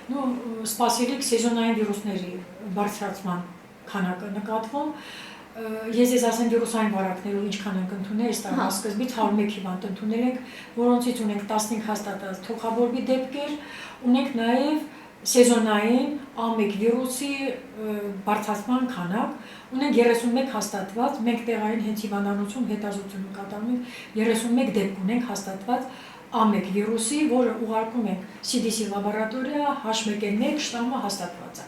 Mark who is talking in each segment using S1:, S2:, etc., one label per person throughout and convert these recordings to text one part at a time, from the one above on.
S1: սպասելիք սեզոնային վիրուսների բարձրացման քանակը նկատվում։ Ես ասեմ վիրուսային վարակներով ինչքան ենք ընդունել, այս տարվա սկզբից 101 հիվանդ ընդունել ենք, որոնցից ունենք 15 հաստատած թոքաբորբի դեպքեր, ունենք նաև սեզոնային A1 վիրուսի բարձրացման քանակ, ունենք 31 հաստատված, մենք տեղային հենց հիվանդանոցում հետազոտություն կատարում ենք, 31 դեպք ունենք հաստատված A1 վիրուսի, որը ուղարկում ենք CDC լաբորատորիա, H1N1 շտամը հաստատված է։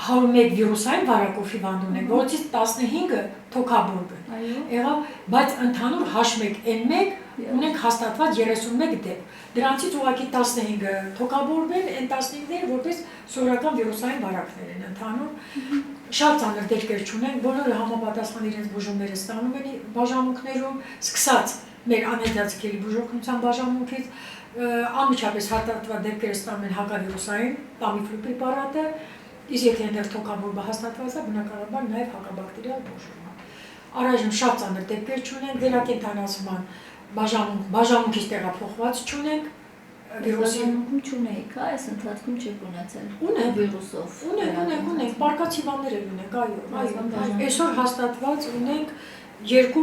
S1: 101 վիրուսային վարակով հիվանդ ունենք, որոնցից 15-ը թոքաբորբ են։ Բայց ընդհանուր H1N1 ունենք հաստատված 31 դեպք։ Դրանցից ուղղակի 15-ը թոքաբորբ են, այն 15-ները որպես սովորական վիրուսային վարակներ են ընդհանուր։ Շատ ծանր դեպքեր չունենք, բոլորը համապատասխան իրենց բուժումները ստանում են բաժանմունքներում, սկսած մեր անհետաձգելի բուժօգնության բաժանմունքից, անմիջապես հաստատված դեպքերը ստանում են հակավիրուսային Tamiflu պրեպարատը, իսկ եթե այնտեղ թոքաբորբը հաստատված է, բնականաբար նաև հակաբակտերիալ բուժումը։ Առայժմ շատ ծանր դեպքեր չունենք, վերակենդանացման բաժանմունքից տեղափոխված չունենք,
S2: վիրուսի չունեիք, այս ընթացքում չեք ունեցել։
S1: Ունենք
S2: վիրուսով։
S1: Ունենք, պարկած հիվանդներ ունենք, այո։ Այսօր հաստատված ունենք 2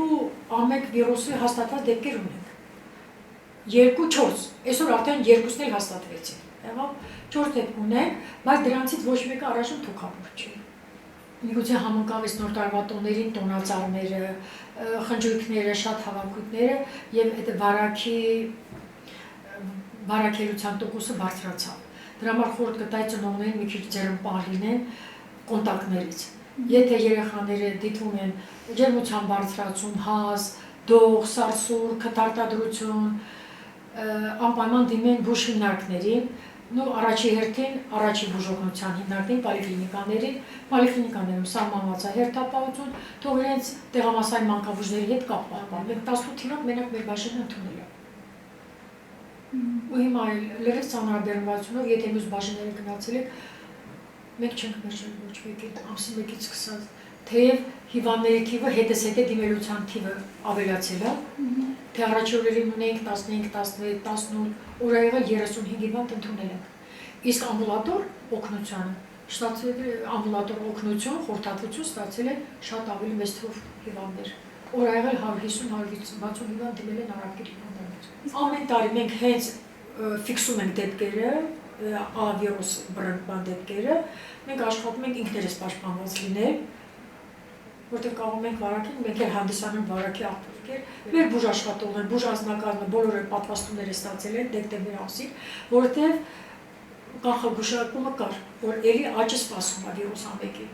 S1: A1 վիրուսի հաստատված դեպքեր ունենք։ 2-4, այսօր արդեն 2-ն էլ հաստատվեցին։ 4 դեպք ունենք, բայց դրանցից ոչ մեկը առայժմ թոքաբորբ չի։ Միգուցե համընկավ նոր տարվա տոներին տոնածառները, խնջույքները, շատ հավաքույթները եւ այդ վարակելության տոկոսը բարձրացավ։ Դրա համար խորհուրդ կտայի ծնողներին մի քիչ ջերմպահ լինեն կոնտակտներից։ Եթե երեխաները դիտվում են ջերմության բարձրացում, հազ, դող, սարսուռ, քթարտադրություն, անպայման դիմեն բուժ հիմնարկներին, առաջի հերթին առաջի բուժօգնության հիմնարկներին, պոլիկլինիկաներում սահմանված է հերթապահություն, թող իրենց տեղամասային մանկաբույժների հետ կապ պահպան։ Մենք 18 հիվանդ մենակ մեր բաժինը ընդունել ենք։ Ու հիմա լրիվ ծանրաբեռնվածությունով, եթե մյուս բաժինները գնացել եք, մենք չենք մերժել ոչ մեկի ամսի 1-ից սկսած, թեև հիվանդների թիվը հետզհետե դիմելության թիվը ավելացել է, թե առաջի օրերին ունեինք 15, 16, 18, օր եղել 35 հիվանդ ընդունել ենք։ Իսկ ամբուլատոր օգնությանը, ամբուլատոր օգնություն, խորհրդատվություն ստացել են շատ ավելի մեծ թվով հիվանդներ։ Օր եղել 150-160 հիվանդ դիմել են առարկել հիվանդանոց։ Ամեն տարի մենք հենց ֆիքսում ենք դեպքերը, A-վիրուս բռնկման դեպքերը, մենք աշխատում ենք ինքներս պաշտպանված լինել, որտեղ կարող ենք վարակել, մենք էլ հանդիսանում վարակի աղբյուրներ, մեր բուժ աշխատողներ, բուժ անձնակազմը բոլորը պատվաստումները ստացել են դեկտեմբեր ամսին, որովհետև կանխագուշակումը կար, որ էլի աճը սպասում է վիրուս A1-ի։